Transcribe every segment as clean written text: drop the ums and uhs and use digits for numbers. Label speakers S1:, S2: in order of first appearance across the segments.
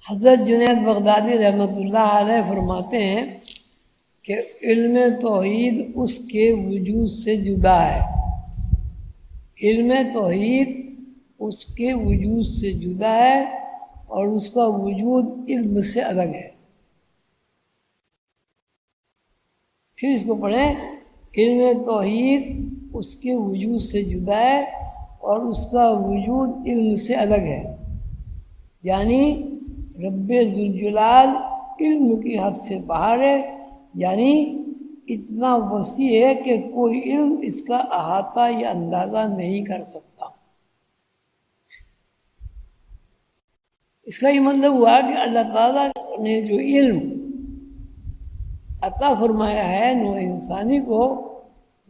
S1: حضرت جنید بغدادی رحمۃ اللہ علیہ فرماتے ہیں کہ علم توحید اس کے وجود سے جدا ہے. علم توحید اس کے وجود سے جدا ہے اور اس کا وجود علم سے الگ ہے. پھر اس کو پڑھیں. علم توحید اس کے وجود سے جدا ہے اور اس کا وجود علم سے الگ ہے. یعنی رب ذوالجلال علم کی حد سے باہر ہے، یعنی اتنا وسیع ہے کہ کوئی علم اس کا احاطہ یا اندازہ نہیں کر سکتا. اس کا یہ مطلب ہوا کہ اللہ تعالیٰ نے جو علم عطا فرمایا ہے نوع انسانی کو،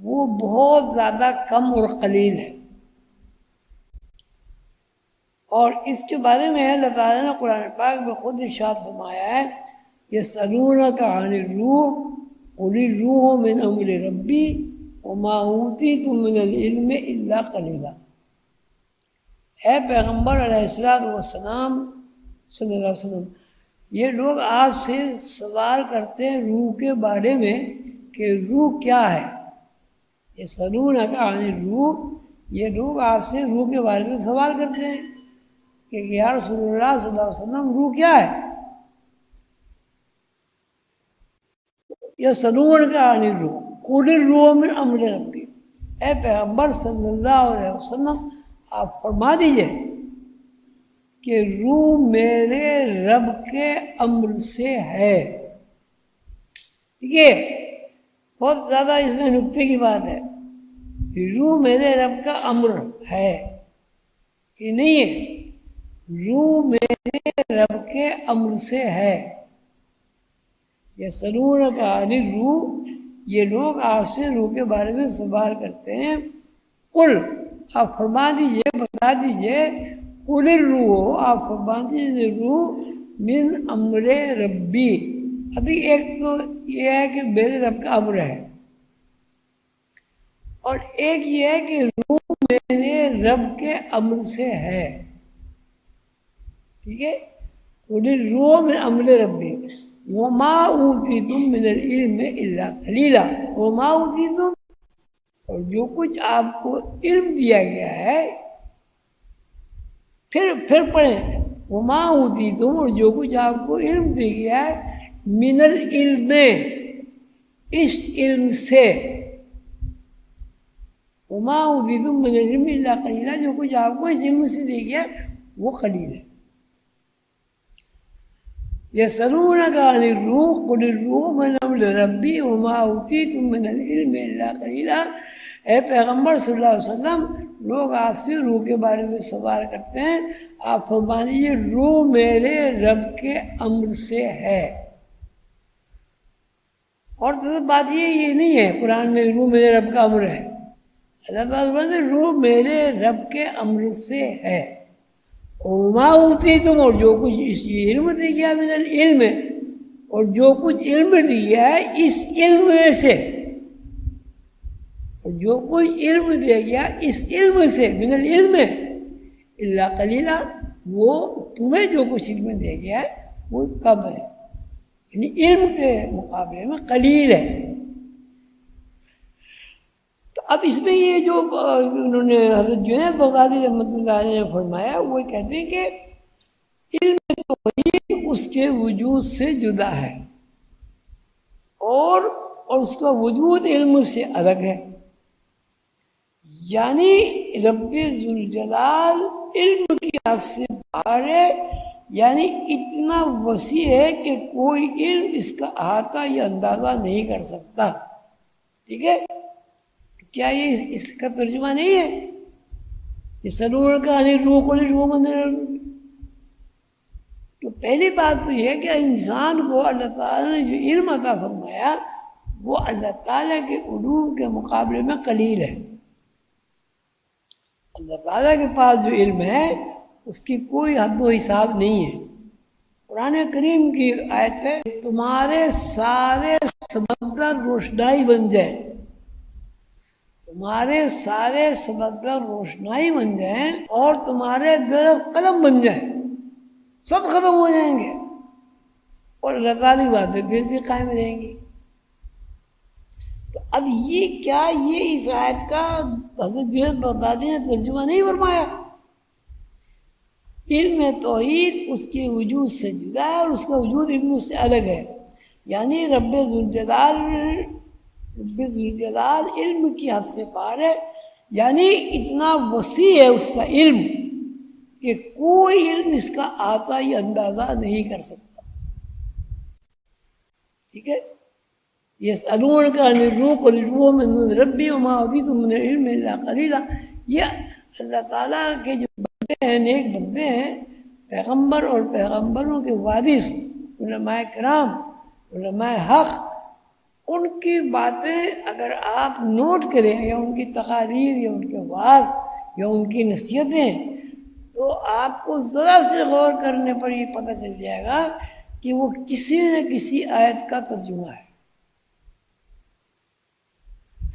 S1: وہ بہت زیادہ کم اور قلیل ہے. اور اس کے بارے میں اللہ تعالیٰ نے قرآن پاک میں خود ارشاد فرمایا ہے یسألونک عن الروح قل الروح من امر ربی وما اوتیتم من العلم الا قلیلا. اے پیغمبر علیہ السلام صلی اللہ علیہ وسلم، یہ لوگ آپ سے سوال کرتے ہیں روح کے بارے میں کہ روح کیا ہے. یسألونک عن الروح، یہ لوگ آپ سے روح کے بارے میں سوال کرتے ہیں کہ یا رسول اللہ صلی اللہ علیہ وسلم روح کیا ہے. یسألونک عن الروح قل الروح من امر ربی، اے پیغمبر صلی اللہ علیہ وسلم آپ فرما دیجئے کہ روح میرے رب کے امر سے ہے. ٹھیک ہے، بہت زیادہ اس میں نکتے کی بات ہے. روح میرے رب کا امر ہے، یہ نہیں ہے. روح میرے رب کے امر سے ہے. یسألونک عن الروح، یہ لوگ آپ سے روح کے بارے میں سوال کرتے ہیں. قل، آپ فرما دیجئے، بتا دیجئے. قل الروح، آپ فرما دیجئے روح من امر ربی. ابھی ایک تو یہ ہے کہ میرے رب کا امر ہے، اور ایک یہ ہے کہ روح میرے رب کے امر سے ہے. ٹھیک ہے. قل الروح من امر ربی وما اوتیتم من العلم الا قلیلا. وما اوتیتم، اور جو کچھ آپ کو علم دیا گیا ہے. پھر پڑھیں وما اوتیتم، اور جو کچھ آپ کو علم دیا گیا ہے من العلم، اس علم سے. وما اوتیتم من العلم الا قلیلا، جو کچھ آپ کو اس علم سے دیا گیا وہ قلیل ہے. یسألونک عن الروح قل الروح من امر ربی وما اوتیتم من العلم الا قلیلا. اے پیغمبر صلی اللہ علیہ وسلم، لوگ آپ سے روح کے بارے میں سوال کرتے ہیں، آپ فرما دیجیے روح میرے رب کے امر سے ہے. اور تو بات یہ نہیں ہے قرآن میں روح میرے رب کا امر ہے. اللہ تعالیٰ نے روح میرے رب کے امر سے ہے. وما اوتیتم، اور جو کچھ اس علم دیا گیا من العلم، اور جو کچھ علم دیا ہے اس علم میں سے، اور جو کچھ علم دیا گیا اس علم سے من العلم الا قلیلا، وہ تمہیں جو کچھ علم دیا گیا ہے وہ کم ہے، یعنی علم کے مقابلے میں قلیل ہے. تو اب اس میں یہ جو انہوں نے حضرت جنید بغدادی رحمۃ اللہ علیہ نے فرمایا، وہ کہتے ہیں کہ علم توحید اس کے وجود سے جدا ہے اور اس کا وجود علم سے الگ ہے. یعنی رب ذوالجلال علم کی حد سے باہر ہے، یعنی اتنا وسیع ہے کہ کوئی علم اس کا احاطہ یا اندازہ نہیں کر سکتا. ٹھیک ہے. کیا یہ اس کا ترجمہ نہیں ہے؟ یسألونک عن الروح قل الروح من امر ربی. تو پہلی بات تو یہ ہے کہ انسان کو اللہ تعالیٰ نے جو علم عطا فرمایا وہ اللہ تعالیٰ کے علوم کے مقابلے میں قلیل ہے. اللہ تعالیٰ کے پاس جو علم ہے اس کی کوئی حد و حساب نہیں ہے. قرآن کریم کی آیت ہے تمہارے سارے سمندر روشنائی بن جائیں، تمہارے سارے سمندر روشنائی بن جائیں اور تمہارے درخت قلم بن جائیں. سب ختم ہو جائیں گے اور اللہ تعالیٰ کی باتیں پھر بھی قائم رہیں گی۔ تو اب یہ کیا یہ اس آیت کا حضرت جنید بغدادی نے ترجمہ نہیں فرمایا؟ علم توحید اس کے وجود سے جدا ہے اور اس کا وجود علم سے الگ ہے، یعنی رب ذوالجلال علم کی حد سے پار ہے، یعنی اتنا وسیع ہے اس کا علم کہ کوئی علم اس کا آتا ہی اندازہ نہیں کر سکتا۔ ٹھیک ہے، یسألونک عن الروح قل الروح من امر ربی وما اوتیتم من العلم الا قلیلا۔ یہ اللہ تعالیٰ کے جو بندے ہیں، نیک بندے ہیں، پیغمبر اور پیغمبروں کے وارث علماء کرام، علماء حق، ان کی باتیں اگر آپ نوٹ کریں یا ان کی تقاریر یا ان کے وعظ یا ان کی نصیحتیں، تو آپ کو ذرا سے غور کرنے پر یہ پتہ چل جائے گا کہ وہ کسی نہ کسی آیت کا ترجمہ ہے۔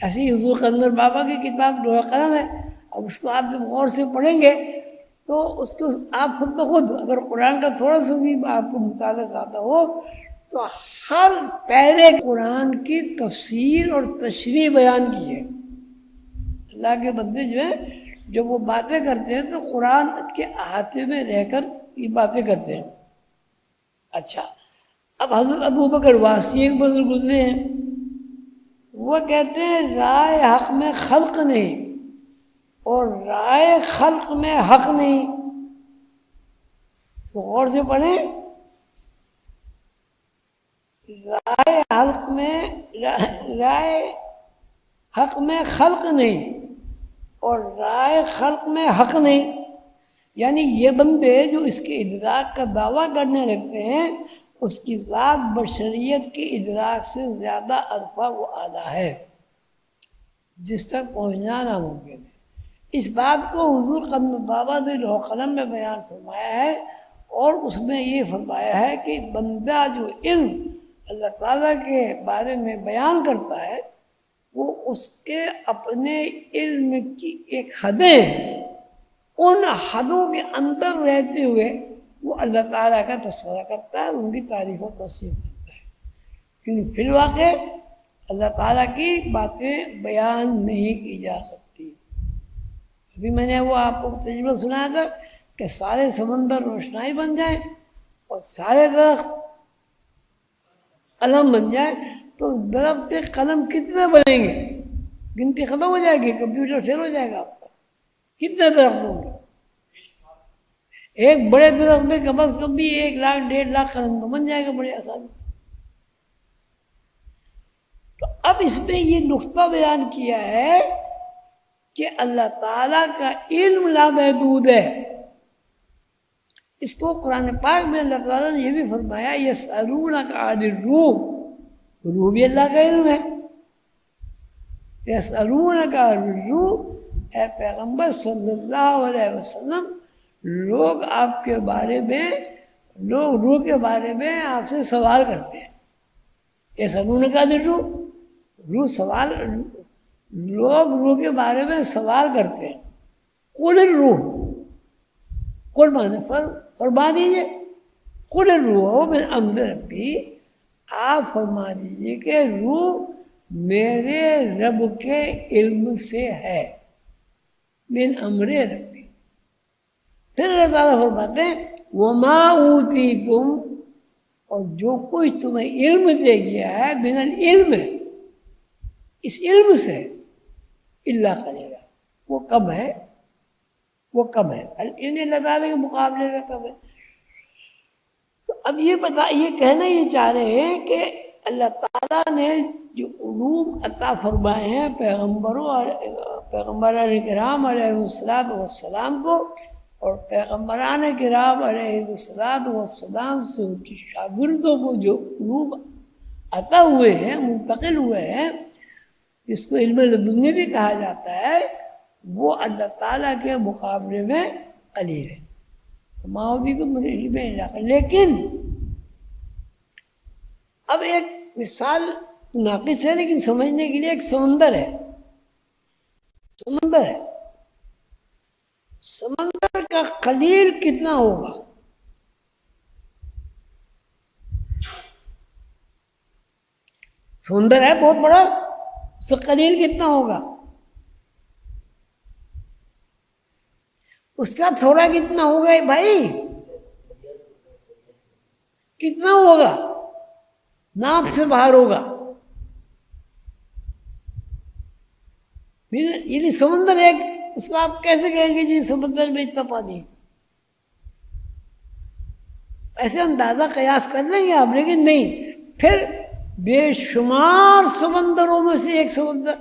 S1: ایسے ہی حضور قندر بابا کی کتاب لوح قلم ہے، اب اس کو آپ جب غور سے پڑھیں گے تو اس کو آپ خود بخود، اگر قرآن کا تھوڑا سا بھی آپ کو مطالعہ زیادہ ہو تو ہر پیرے قرآن کی تفسیر اور تشریح بیان کی ہے۔ اللہ کے بندے جو ہیں جب وہ باتیں کرتے ہیں تو قرآن کے احاطے میں رہ کر یہ باتیں کرتے ہیں۔ اچھا، اب حضرت ابو بکر واسی ایک بزرگ گزرے ہیں، وہ کہتے ہیں رائے حق میں خلق نہیں اور رائے خلق میں حق نہیں۔ اس کو غور سے پڑھیں، رائے حق میں خلق نہیں اور رائے خلق میں حق نہیں، یعنی یہ بندے جو اس کے ادراک کا دعویٰ کرنے لگتے ہیں اس کی ذات بشریت کے ادراک سے زیادہ عرفہ و اعلیٰ ہے، جس تک پہنچنا ناممکن ہے۔ اس بات کو حضور قندر بابا نے لوح قلم میں بیان فرمایا ہے، اور اس میں یہ فرمایا ہے کہ بندہ جو علم اللہ تعالیٰ کے بارے میں بیان کرتا ہے وہ اس کے اپنے علم کی ایک حدیں ہیں، ان حدوں کے اندر رہتے ہوئے وہ اللہ تعالیٰ کا تذکرہ کرتا ہے، ان کی تعریف و توصیف کرتا ہے، کیونکہ فی الواقع اللہ تعالیٰ کی باتیں بیان نہیں کی جا سکتی۔ ابھی میں نے وہ آپ کو تجربہ سنایا تھا کہ سارے سمندر روشنائی بن جائیں اور سارے درخت قلم بن جائیں تو درخت کے قلم کتنے بنیں گے؟ گنتی ختم ہو جائے گی، کمپیوٹر فیل ہو جائے گا آپ کا۔ کتنے درخت ہوں گے؟ ایک بڑے درخت میں کم از کم بھی 1 لاکھ 1.5 لاکھ قلم تو بن جائے گا بڑے آسانی سے۔ تو اب اس میں یہ نقطہ بیان کیا ہے کہ اللہ تعالیٰ کا علم لامحدود ہے۔ اس کو قرآن پاک میں اللہ تعالیٰ نے یہ بھی فرمایا یسألونک عن الروح، روح بھی اللہ کا علم ہے۔ یسألونک عن الروح، اے پیغمبر صلی اللہ علیہ وسلم، لوگ آپ کے بارے میں، لوگ روح کے بارے میں آپ سے سوال کرتے ہیں۔ یسألونک عن الروح، روح سوال، لوگ روح کے بارے میں سوال کرتے ہیں۔ قل الروح، قل مانے فرما دیجئے، قل الروح من امر ربی، آپ فرما دیجئے کہ روح میرے رب کے علم سے ہے، من امر ربی۔ پھر اللہ تعالیٰ فرماتے ہیں وما اوتیتم، اور جو کچھ تمہیں علم دے گیا ہے، من العلم، اس علم سے، الا قلیلا، وہ کم ہے، وہ کم ہے، علم اللہ تعالیٰ کے مقابلے میں کم ہے۔ تو اب یہ کہنا یہ چاہ رہے ہیں کہ اللہ تعالیٰ نے جو علوم عطا فرمائے ہیں پیغمبران کرام علیہ السلام کو، اور پیغمبران کرام علیہ السلام سے ان کی شاگردوں کو جو علوم عطا ہوئے ہیں، منتقل ہوئے ہیں، جس کو علم لدنی بھی کہا جاتا ہے، وہ اللہ تعالیٰ کے مقابلے میں قلیل ہے۔ ماؤدی تو مجھے علم علاقہ، لیکن اب ایک مثال ناقص ہے لیکن سمجھنے کے لیے، ایک سمندر ہے، سمندر کا قلیل کتنا ہوگا؟ سمندر ہے بہت بڑا، اس کا قلیل کتنا ہوگا، اس کا تھوڑا کتنا ہوگا بھائی، کتنا ہوگا، ناپ سے باہر ہوگا. یہ سمندر ایک، اس کو آپ کیسے کہیں گے جی سمندر میں اتنا پانی ہے؟ ایسے اندازہ قیاس کر لیں گے آپ، لیکن نہیں. پھر بے شمار سمندروں میں سے ایک سمندر.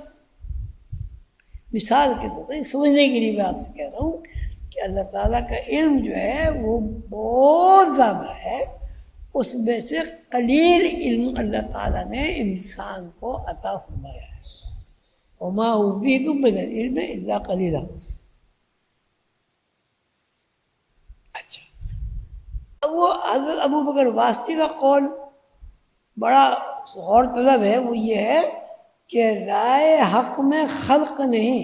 S1: مثال کے طور پر سمجھنے کے لیے میں آپ سے کہہ رہا ہوں کہ اللہ تعالیٰ کا علم جو ہے وہ بہت زیادہ ہے. اس میں سے قلیل علم اللہ تعالیٰ نے انسان کو عطا فرمایا ہے. وما اوتیتم من العلم الا قلیلا. اچھا، وہ حضرت ابو بکر واسطی کا قول بڑا غور طلب ہے. وہ یہ ہے کہ رائے حق میں خلق نہیں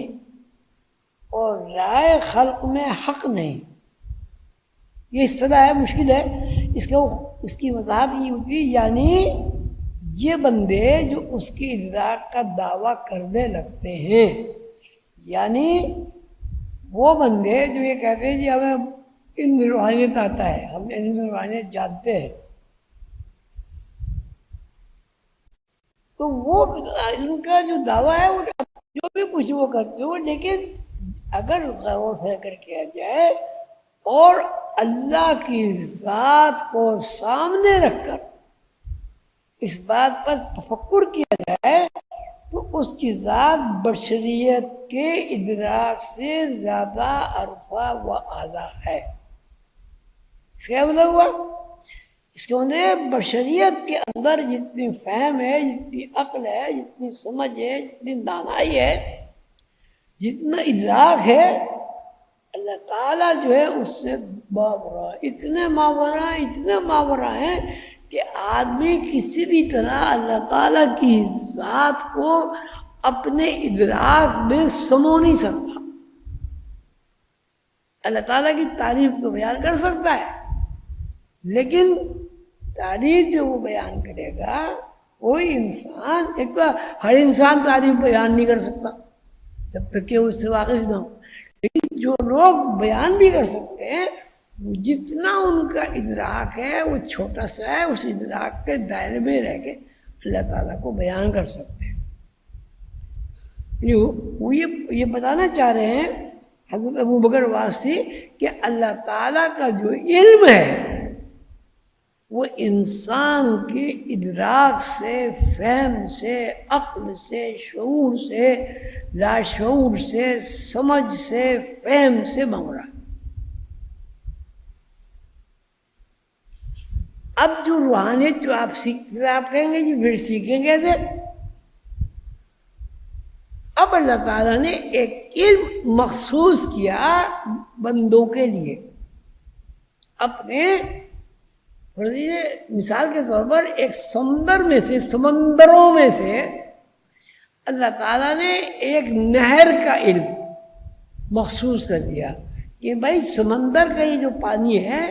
S1: اور رائے خلق میں حق نہیں. یہ اصطلاح ہے، مشکل ہے اس کی وضاحت یہ ہوتی ہے، یعنی یہ بندے جو اس کی ادراک کا دعویٰ کرنے لگتے ہیں، یعنی وہ بندے جو یہ کہتے ہیں جی ہمیں علم روحانیت آتا ہے، ہم علم روحانیت جانتے ہیں، تو وہ علم کا جو دعویٰ ہے وہ جو بھی کچھ وہ کرتے ہو، لیکن اگر غور فکر کیا جائے اور اللہ کی ذات کو سامنے رکھ کر اس بات پر تفکر کیا جائے تو اس کی ذات بشریت کے ادراک سے زیادہ عرفہ و اعلیٰ ہے. اس کا کیا مطلب ہوا؟ اس کے مطلب بشریت کے اندر جتنی فہم ہے، جتنی عقل ہے، جتنی سمجھ ہے، جتنی دانائی ہے، جتنا ادراک ہے، اللہ تعالیٰ جو ہے اس سے ماورا، اتنے ماورا ہیں کہ آدمی کسی بھی طرح اللہ تعالیٰ کی ذات کو اپنے ادراک میں سمو نہیں سکتا. اللہ تعالیٰ کی تعریف تو بیان کر سکتا ہے، لیکن تعریف جو وہ بیان کرے گا کوئی انسان، ایک تو ہر انسان تعریف بیان نہیں کر سکتا جب تک کہ وہ اس سے واقف نہ ہو، لیکن جو لوگ بیان بھی کر سکتے ہیں جتنا ان کا ادراک ہے وہ چھوٹا سا ہے، اس ادراک کے دائرے میں رہ کے اللہ تعالیٰ کو بیان کر سکتے ہیں. وہ یہ بتانا چاہ رہے ہیں حضرت ابو بکر واسطی کہ اللہ تعالیٰ کا جو علم ہے وہ انسان کے ادراک سے، فہم سے، عقل سے، شعور سے، لاشعور سے، سمجھ سے، فہم سے ماورا ہے. اب جو روحانیت جو آپ سیکھتے ہیں، آپ کہیں گے جی پھر سیکھیں کیسے؟ اب اللہ تعالیٰ نے ایک علم مخصوص کیا بندوں کے لیے. اپنے مثال کے طور پر ایک سمندروں میں سے اللہ تعالیٰ نے ایک نہر کا علم مخصوص کر دیا کہ بھائی سمندر کا یہ جو پانی ہے،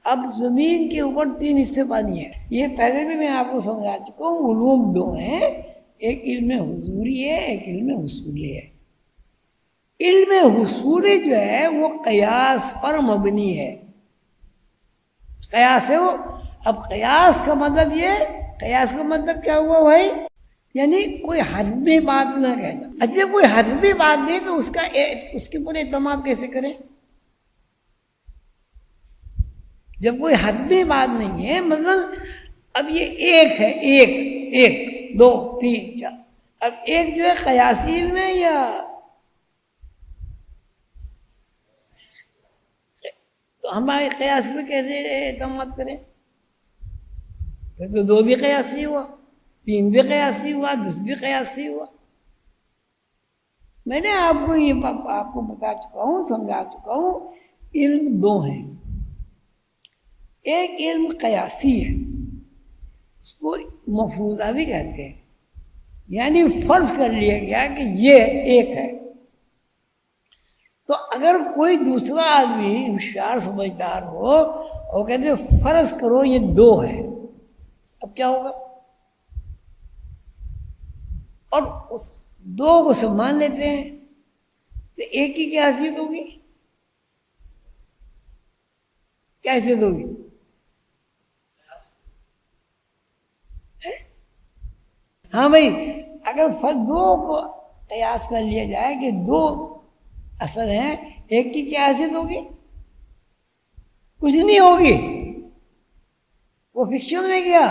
S1: اب زمین کے اوپر 3 حصے پانی ہے. یہ پہلے بھی میں آپ کو سمجھا چکا ہوں. علوم 2 ہیں، ایک علم حضوری ہے، ایک علم حصولی ہے. علم حصولی جو ہے وہ قیاس پر مبنی ہے. قیاس ہے وہ. اب قیاس کا مطلب قیاس کا مطلب کیا ہوا بھائی؟ یعنی کوئی حتمی بات نہ کہنا. اچھا کوئی حتمی بات نہیں تو اس کے پر اعتماد کیسے کریں؟ جب کوئی حتمی بات نہیں ہے، مطلب اب یہ ایک ہے، ایک 2 3 4، اب ایک جو ہے قیاسی علم ہے یا تو ہمارے قیاس پہ کیسے اعتماد کریں؟ پھر تو 2 بھی قیاسی ہوا، 3 بھی قیاسی ہوا، 10 بھی قیاسی ہوا. میں نے آپ کو بتا چکا ہوں، سمجھا چکا ہوں. علم 2 ہیں. ایک علم قیاسی ہے، اس کو مفروضہ بھی کہتے ہیں، یعنی فرض کر لیا گیا کہ یہ ایک ہے. تو اگر کوئی دوسرا آدمی ہوشیار سمجھدار ہو اور کہتے فرض کرو یہ 2 ہے، اب کیا ہوگا؟ اور اس دو کو سب مان لیتے ہیں تو ایک کی کیا حیثیت ہوگی؟ کیا حیثیت ہوگی؟ ہاں بھائی، اگر فرد دو کو قیاس کر لیا جائے کہ دو اثر ہیں، ایک کی کیا حیثیت ہوگی؟ کچھ نہیں ہوگی، وہ فکشن میں گیا.